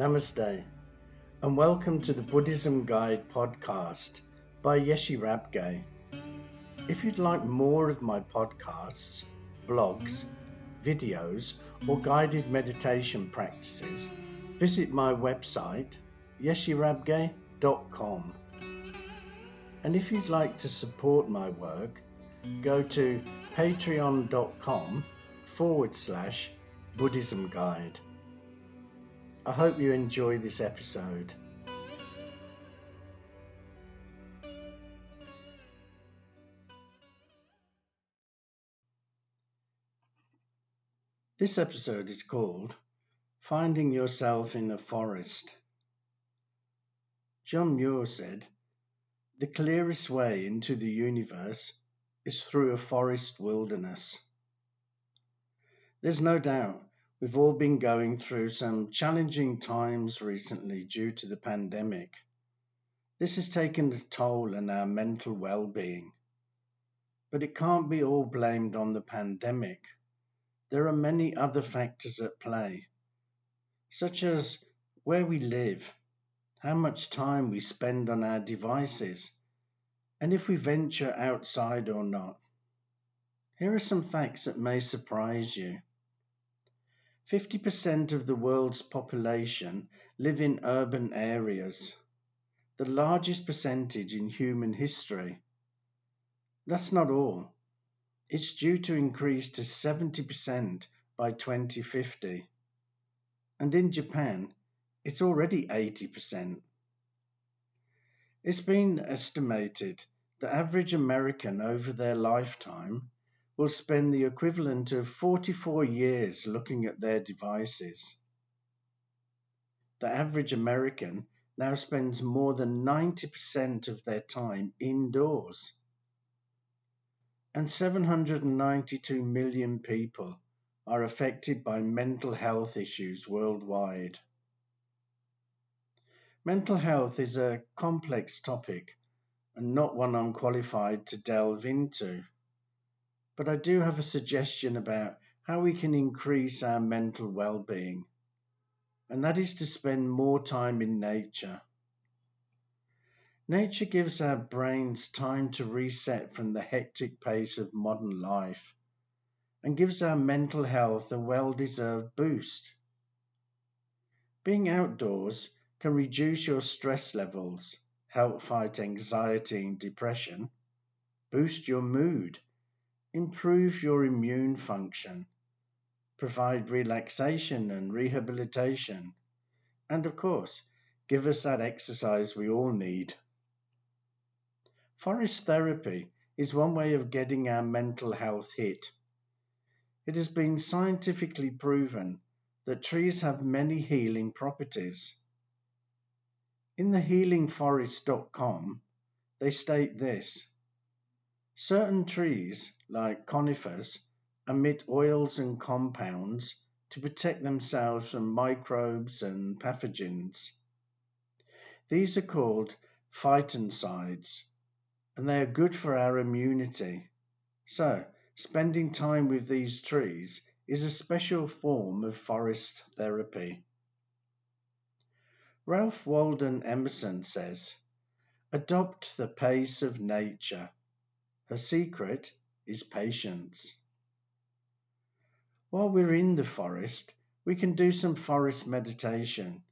Namaste, and welcome to the Buddhism Guide podcast by Yeshe Rabgye. If you'd like more of my podcasts, blogs, videos, or guided meditation practices, visit my website, yesherabgye.com. And if you'd like to support my work, go to patreon.com/Buddhism Guide. I hope you enjoy this episode. This episode is called Finding Yourself in a Forest. John Muir said, "The clearest way into the universe is through a forest wilderness." There's no doubt we've all been going through some challenging times recently due to the pandemic. This has taken a toll on our mental well-being. But it can't be all blamed on the pandemic. There are many other factors at play, such as where we live, how much time we spend on our devices, and if we venture outside or not. Here are some facts that may surprise you. 50% of the world's population live in urban areas, the largest percentage in human history. That's not all. It's due to increase to 70% by 2050. And in Japan, it's already 80%. It's been estimated the average American over their lifetime will spend the equivalent of 44 years looking at their devices. The average American now spends more than 90% of their time indoors. And 792 million people are affected by mental health issues worldwide. Mental health is a complex topic and not one I'm qualified to delve into. But I do have a suggestion about how we can increase our mental well-being, and that is to spend more time in nature. Nature gives our brains time to reset from the hectic pace of modern life and gives our mental health a well-deserved boost. Being outdoors can reduce your stress levels, help fight anxiety and depression, boost your mood, improve your immune function, provide relaxation and rehabilitation, and of course, give us that exercise we all need. Forest therapy is one way of getting our mental health hit. It has been scientifically proven that trees have many healing properties. In the healingforest.com, they state this: certain trees, like conifers, emit oils and compounds to protect themselves from microbes and pathogens. These are called phytoncides, and they are good for our immunity. So, spending time with these trees is a special form of forest therapy. Ralph Waldo Emerson says, "Adopt the pace of nature. Her secret is patience." While we're in the forest, we can do some forest meditation,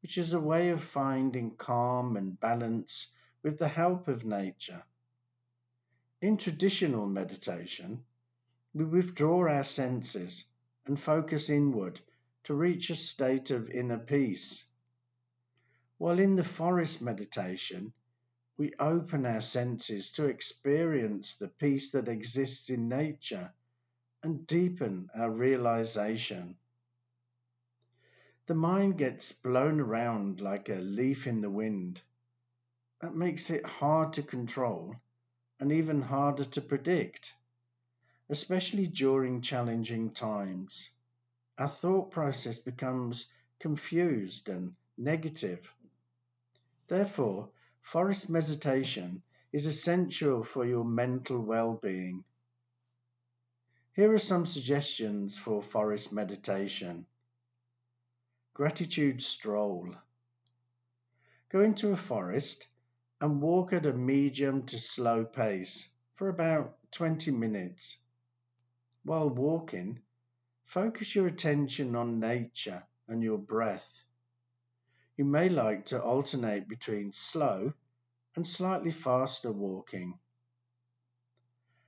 which is a way of finding calm and balance with the help of nature. In traditional meditation, we withdraw our senses and focus inward to reach a state of inner peace. While in the forest meditation, we open our senses to experience the peace that exists in nature and deepen our realization. The mind gets blown around like a leaf in the wind. That makes it hard to control and even harder to predict, especially during challenging times. Our thought process becomes confused and negative. Therefore, forest meditation is essential for your mental well-being. Here are some suggestions for forest meditation. Gratitude stroll. Go into a forest and walk at a medium to slow pace for about 20 minutes. While walking, focus your attention on nature and your breath. You may like to alternate between slow and slightly faster walking.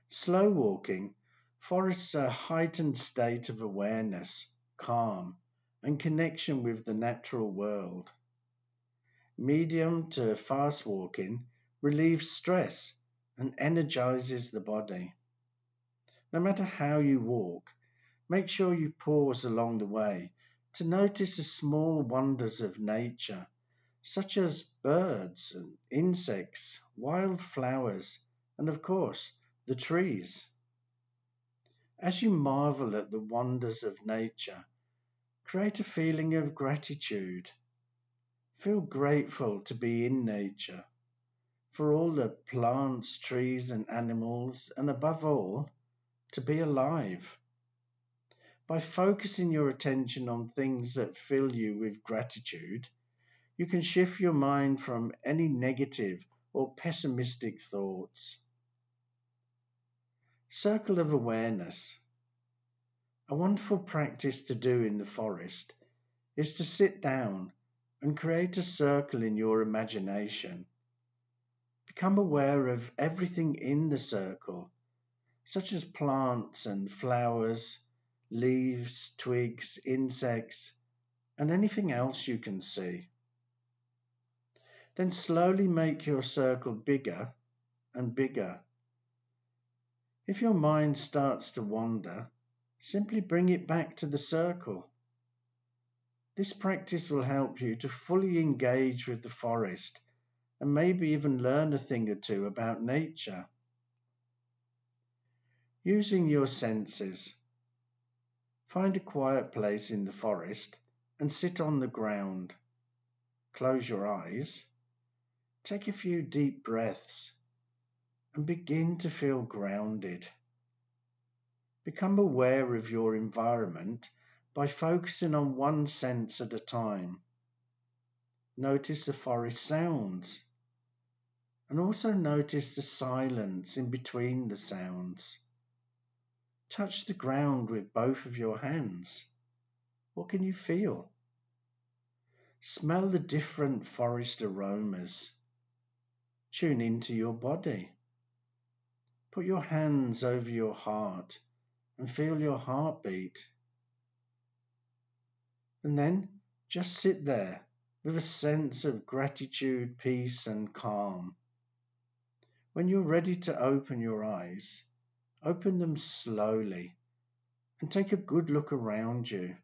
Slow walking fosters a heightened state of awareness, calm, and connection with the natural world. Medium to fast walking relieves stress and energizes the body. No matter how you walk, make sure you pause along the way to notice the small wonders of nature, such as birds and insects, wild flowers, and of course, the trees. As you marvel at the wonders of nature, create a feeling of gratitude. Feel grateful to be in nature, for all the plants, trees, and animals, and above all, to be alive. By focusing your attention on things that fill you with gratitude, you can shift your mind from any negative or pessimistic thoughts. Circle of awareness. A wonderful practice to do in the forest is to sit down and create a circle in your imagination. Become aware of everything in the circle, such as plants and flowers, leaves, twigs, insects, and anything else you can see. Then slowly make your circle bigger and bigger. If your mind starts to wander, simply bring it back to the circle. This practice will help you to fully engage with the forest and maybe even learn a thing or two about nature. Using your senses. Find a quiet place in the forest and sit on the ground. Close your eyes, take a few deep breaths, and begin to feel grounded. Become aware of your environment by focusing on one sense at a time. Notice the forest sounds, and also notice the silence in between the sounds. Touch the ground with both of your hands. What can you feel? Smell the different forest aromas. Tune into your body. Put your hands over your heart and feel your heartbeat. And then just sit there with a sense of gratitude, peace, and calm. When you're ready to open your eyes, open them slowly and take a good look around you.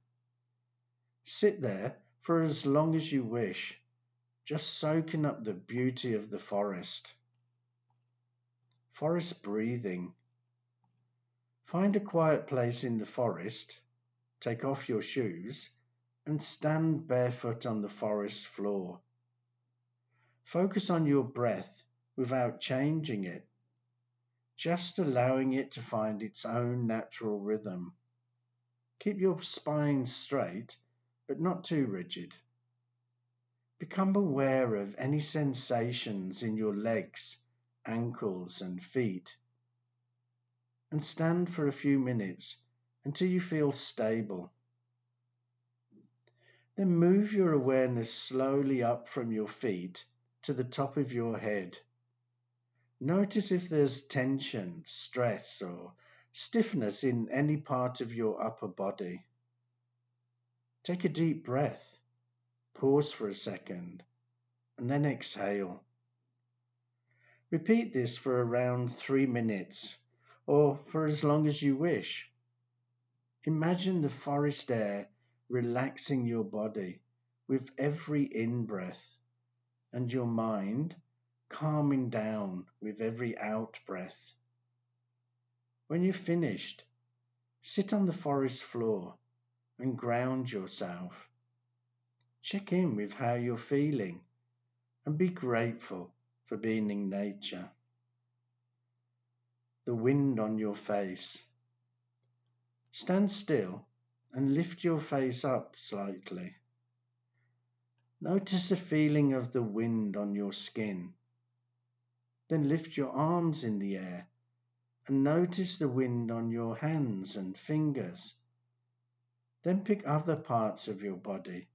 Sit there for as long as you wish, just soaking up the beauty of the forest. Forest breathing. Find a quiet place in the forest, take off your shoes, and stand barefoot on the forest floor. Focus on your breath without changing it, just allowing it to find its own natural rhythm. Keep your spine straight, but not too rigid. Become aware of any sensations in your legs, ankles, and feet, and stand for a few minutes until you feel stable. Then move your awareness slowly up from your feet to the top of your head. Notice if there's tension, stress, or stiffness in any part of your upper body. Take a deep breath, pause for a second, and then exhale. Repeat this for around 3 minutes, or for as long as you wish. Imagine the forest air relaxing your body with every in-breath, and your mind calming down with every out-breath. When you're finished, sit on the forest floor and ground yourself. Check in with how you're feeling and be grateful for being in nature. The wind on your face. Stand still and lift your face up slightly. Notice the feeling of the wind on your skin. Then lift your arms in the air and notice the wind on your hands and fingers. Then pick other parts of your body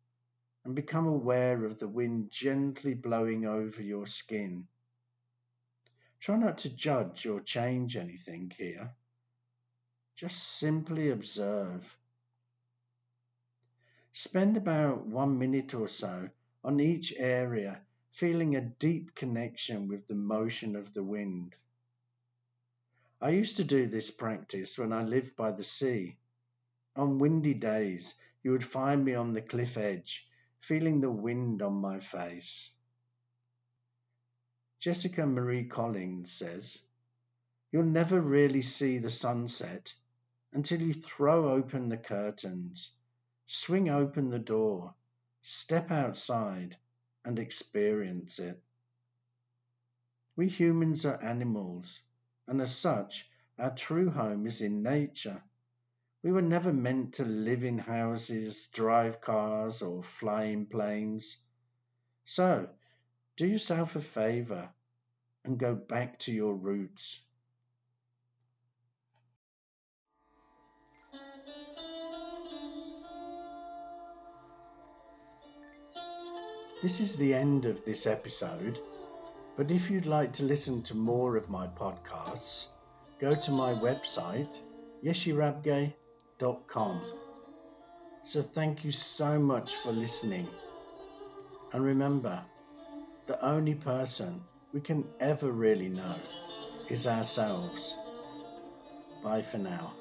and become aware of the wind gently blowing over your skin. Try not to judge or change anything here. Just simply observe. Spend about 1 minute or so on each area, feeling a deep connection with the motion of the wind. I used to do this practice when I lived by the sea. On windy days, you would find me on the cliff edge, feeling the wind on my face. Jessica Marie Collins says, "You'll never really see the sunset until you throw open the curtains, swing open the door, step outside, and experience it." We humans are animals, and as such, our true home is in nature. We were never meant to live in houses, drive cars, or fly in planes. So, do yourself a favor and go back to your roots. This is the end of this episode, but if you'd like to listen to more of my podcasts, go to my website, yesherabgye.com. So thank you so much for listening. And remember, the only person we can ever really know is ourselves. Bye for now.